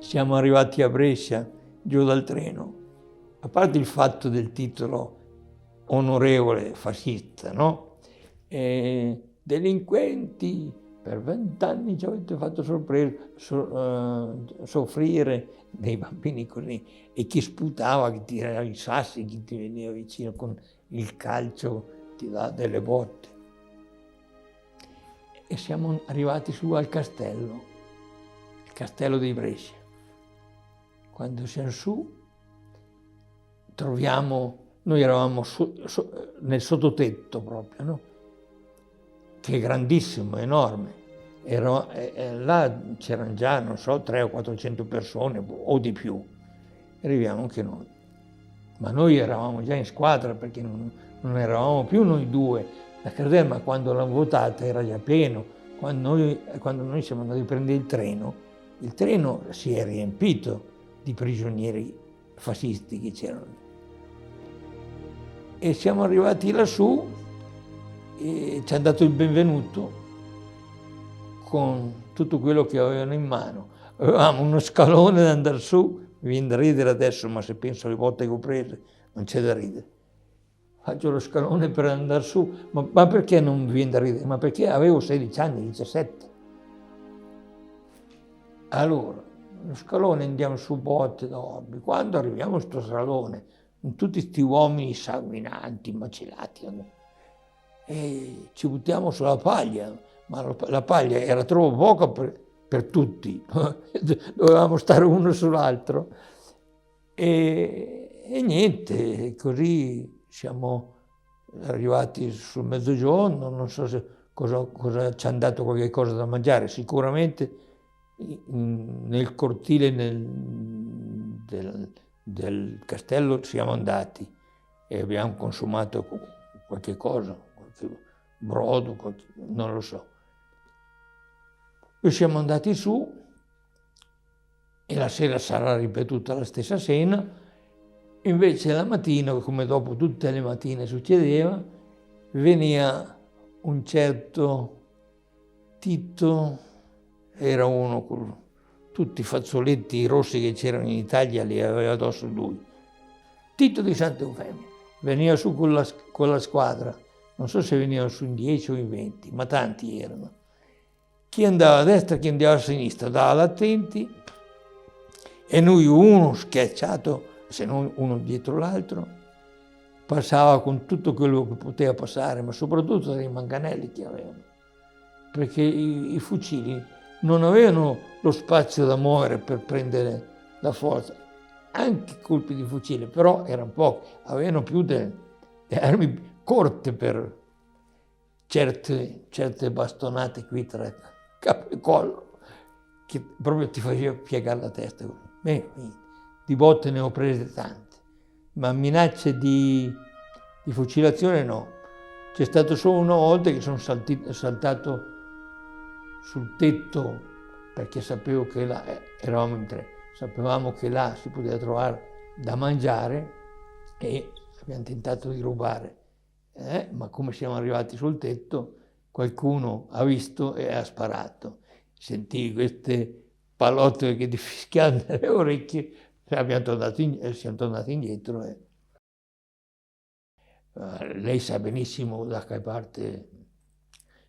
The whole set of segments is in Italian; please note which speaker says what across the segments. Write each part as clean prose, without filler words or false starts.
Speaker 1: siamo arrivati a Brescia, giù dal treno, a parte il fatto del titolo onorevole fascista, no? Delinquenti, per 20 anni ci avete fatto soffrire dei bambini così, e chi sputava, chi tirava i sassi, chi ti veniva vicino con il calcio, ti dà delle botte. E siamo arrivati su al castello, il castello di Brescia. Quando siamo su, noi eravamo nel sottotetto proprio, no? Che è grandissimo, enorme. Là c'erano già, non so, 300 o 400 persone o di più. Arriviamo anche noi. Ma noi eravamo già in squadra, perché non eravamo più noi due. La caserma, quando l'hanno votata, era già pieno. Quando noi siamo andati a prendere il treno si è riempito di prigionieri fascisti che c'erano. E siamo arrivati lassù e ci hanno dato il benvenuto con tutto quello che avevano in mano. Avevamo uno scalone da andare su, mi viene da ridere adesso, ma se penso alle volte che ho preso non c'è da ridere. Faccio lo scalone per andare su, ma perché non mi viene da ridere? Ma perché avevo 16 anni, 17. Allora, lo scalone, andiamo su botte d'obbligo. Quando arriviamo a sto salone, con tutti questi uomini sanguinanti, macellati, e ci buttiamo sulla paglia, ma la paglia era troppo poca per tutti, dovevamo stare uno sull'altro. E niente, così siamo arrivati sul mezzogiorno, non so se cosa ci hanno dato qualche cosa da mangiare, sicuramente nel cortile del castello siamo andati e abbiamo consumato qualche cosa, qualche brodo, non lo so. Poi siamo andati su e la sera sarà ripetuta la stessa cena. Invece la mattina, come dopo tutte le mattine succedeva, veniva un certo Tito, era uno con tutti i fazzoletti rossi che c'erano in Italia, li aveva addosso lui. Tito di Sant'Eufemia veniva su con la squadra, non so se venivano su in 10 o in 20, ma tanti erano. Chi andava a destra, chi andava a sinistra, dava l'attenti, e noi uno schiacciato, se non uno dietro l'altro, passava con tutto quello che poteva passare, ma soprattutto dei manganelli che avevano, perché i fucili non avevano lo spazio da muovere per prendere la forza, anche colpi di fucile, però erano pochi, avevano più delle armi corte per certe bastonate qui tra capo e collo, che proprio ti faceva piegare la testa. Di botte ne ho prese tante, ma minacce di fucilazione no. C'è stato solo una volta che sono saltato sul tetto, perché sapevo che là, eravamo in 3, sapevamo che là si poteva trovare da mangiare e abbiamo tentato di rubare. Ma come siamo arrivati sul tetto, qualcuno ha visto e ha sparato. Sentivi queste pallottole che ti fischiavano nelle orecchie, siamo tornati indietro. Lei sa benissimo da che parte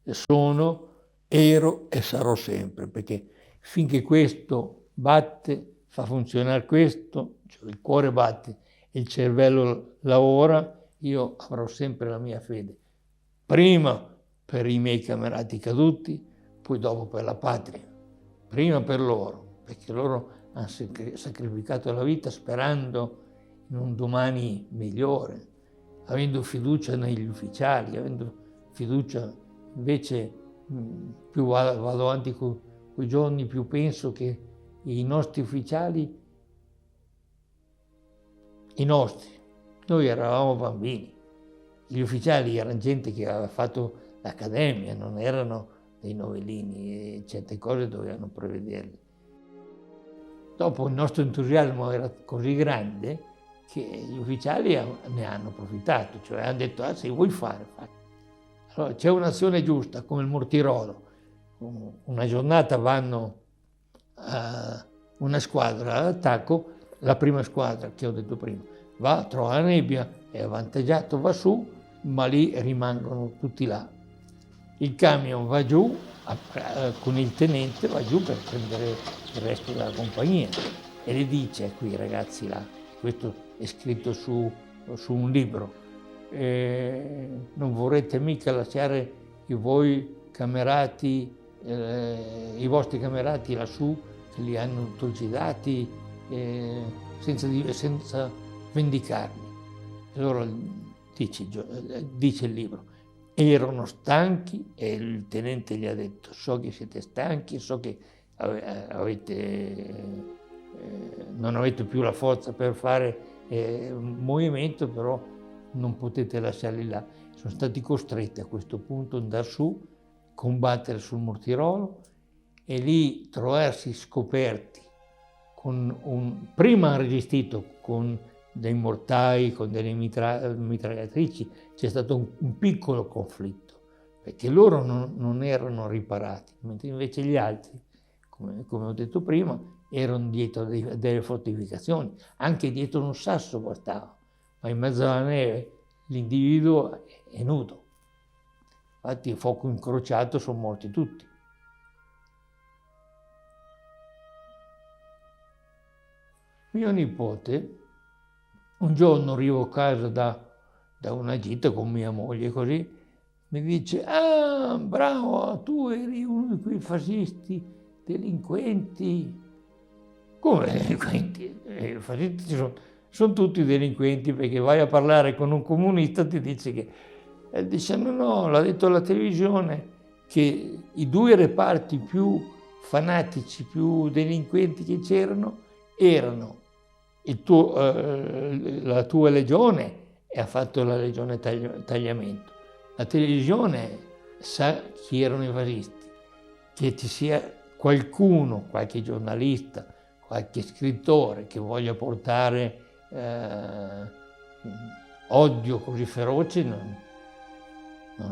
Speaker 1: sono, ero e sarò sempre, perché finché questo batte, fa funzionare questo, cioè il cuore batte e il cervello lavora, io avrò sempre la mia fede. Prima per i miei camerati caduti, poi dopo per la patria. Prima per loro, perché loro hanno sacrificato la vita sperando in un domani migliore, avendo fiducia negli ufficiali, avendo fiducia. Invece più vado avanti con i giorni, più penso che i nostri ufficiali, noi eravamo bambini, gli ufficiali erano gente che aveva fatto l'accademia, non erano dei novellini, e certe cose dovevano prevederle. Dopo il nostro entusiasmo era così grande che gli ufficiali ne hanno approfittato, cioè hanno detto: se vuoi fare. Allora, c'è un'azione giusta come il Mortirolo, una giornata vanno una squadra all'attacco, la prima squadra che ho detto prima, va, trova la nebbia, è avvantaggiato, va su, ma lì rimangono tutti là. Il camion va giù, con il tenente va giù per prendere il resto della compagnia e le dice qui ragazzi là, questo è scritto su un libro, non vorrete mica lasciare i vostri camerati lassù che li hanno trucidati senza vendicarli. Allora dice il libro, erano stanchi e il tenente gli ha detto so che siete stanchi, so che non avete più la forza per fare un movimento, però non potete lasciarli là. Sono stati costretti a questo punto ad andare su, combattere sul Mortirolo e lì trovarsi scoperti prima hanno resistito con dei mortai, con delle mitragliatrici, c'è stato un piccolo conflitto, perché loro non erano riparati, mentre invece gli altri, come ho detto prima, erano dietro delle fortificazioni, anche dietro un sasso bastava, ma in mezzo alla neve l'individuo è nudo. Infatti il fuoco incrociato sono morti tutti. Mio nipote, un giorno arrivo a casa da una gita con mia moglie, così, mi dice, ah, bravo, tu eri uno di quei fascisti, delinquenti. Come delinquenti? I fascisti sono tutti delinquenti, perché vai a parlare con un comunista ti dice che... dice, no, l'ha detto la televisione, che i due reparti più fanatici, più delinquenti che c'erano, erano la tua legione e ha fatto la legione tagliamento. La televisione sa chi erano i fascisti, che ci sia qualcuno, qualche giornalista, qualche scrittore che voglia portare odio così feroce, non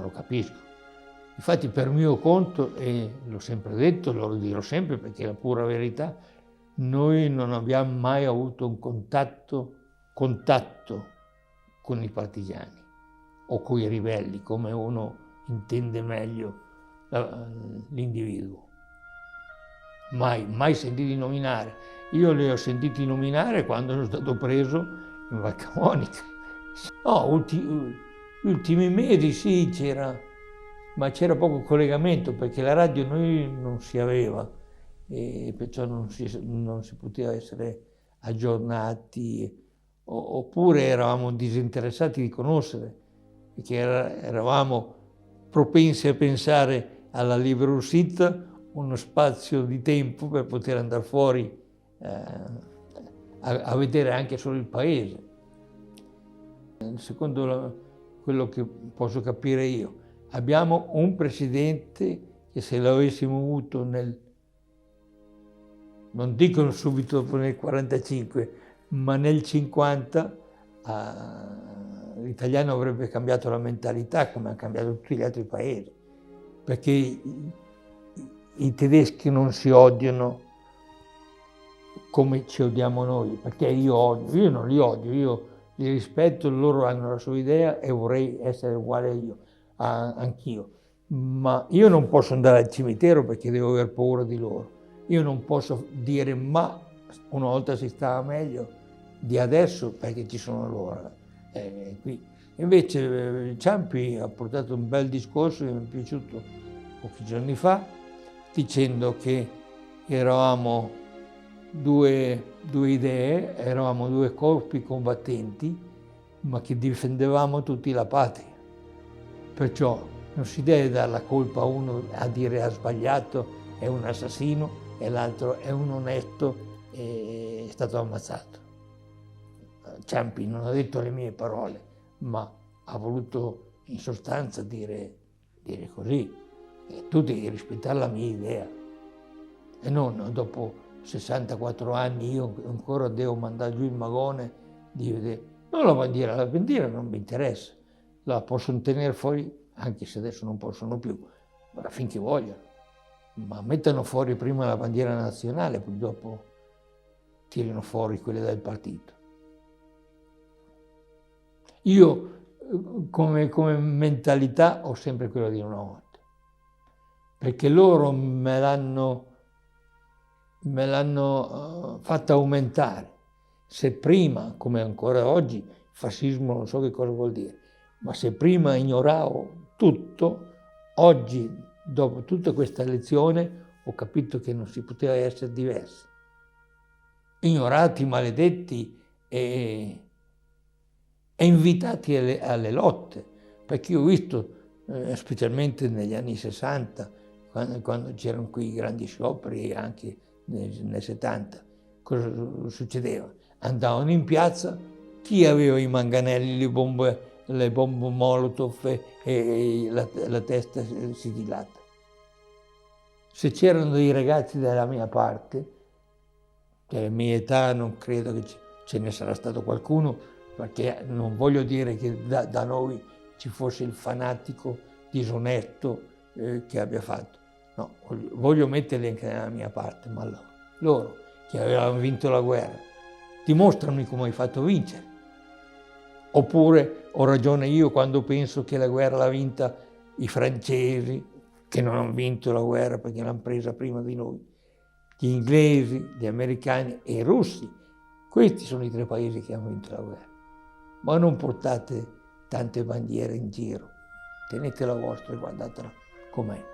Speaker 1: lo capisco. Infatti per mio conto, e l'ho sempre detto, lo dirò sempre perché è la pura verità, noi non abbiamo mai avuto un contatto con i partigiani o con i ribelli, come uno intende meglio l'individuo. Mai sentiti nominare. Io li ho sentiti nominare quando sono stato preso in Val Camonica. No, gli ultimi mesi sì, ma c'era poco collegamento perché la radio noi non si aveva e perciò non si poteva essere aggiornati oppure eravamo disinteressati di conoscere perché eravamo propensi a pensare alla libera uscita, uno spazio di tempo per poter andare fuori a vedere anche solo il paese. Secondo quello che posso capire io, abbiamo un presidente che se l'avessimo avuto non dico subito dopo nel 45, ma nel 50 l'italiano avrebbe cambiato la mentalità come ha cambiato tutti gli altri paesi, perché i tedeschi non si odiano come ci odiamo noi, perché io non li odio, io li rispetto, loro hanno la sua idea e vorrei essere uguale anch'io, ma io non posso andare al cimitero perché devo aver paura di loro. Io non posso dire ma una volta si stava meglio di adesso perché ci sono loro. Qui. Invece Ciampi ha portato un bel discorso che mi è piaciuto pochi giorni fa, dicendo che eravamo due idee, eravamo due corpi combattenti, ma che difendevamo tutti la patria. Perciò non si deve dare la colpa a uno a dire ha sbagliato, è un assassino, e l'altro è un onesto e è stato ammazzato. Ciampi non ha detto le mie parole, ma ha voluto in sostanza dire così. E tu devi rispettare la mia idea. E non dopo 64 anni io ancora devo mandare giù il magone di vedere. Non la bandiera non mi interessa. La possono tenere fuori, anche se adesso non possono più, ma finché vogliono. Ma mettano fuori prima la bandiera nazionale, poi dopo tirino fuori quelle del partito. Io come mentalità ho sempre quella di una volta, perché loro me l'hanno fatta aumentare. Se prima, come ancora oggi, il fascismo non so che cosa vuol dire, ma se prima ignoravo tutto, oggi, dopo tutta questa lezione, ho capito che non si poteva essere diversi. Ignorati, maledetti e invitati alle lotte, perché io ho visto, specialmente negli anni 60, quando c'erano quei grandi scioperi, e anche nel 70, cosa succedeva? Andavano in piazza, chi aveva i manganelli, le bombe Molotov e la testa sigillata? Se c'erano dei ragazzi dalla mia parte, della mia età, non credo che ce ne sarà stato qualcuno, perché non voglio dire che da noi ci fosse il fanatico disonesto che abbia fatto. No, voglio metterli anche nella mia parte, ma loro che avevano vinto la guerra, dimostrami come hai fatto a vincere. Oppure ho ragione io quando penso che la guerra l'ha vinta i francesi, che non hanno vinto la guerra perché l'hanno presa prima di noi, gli inglesi, gli americani e i russi. Questi sono i 3 paesi che hanno vinto la guerra. Ma non portate tante bandiere in giro, tenete la vostra e guardatela com'è.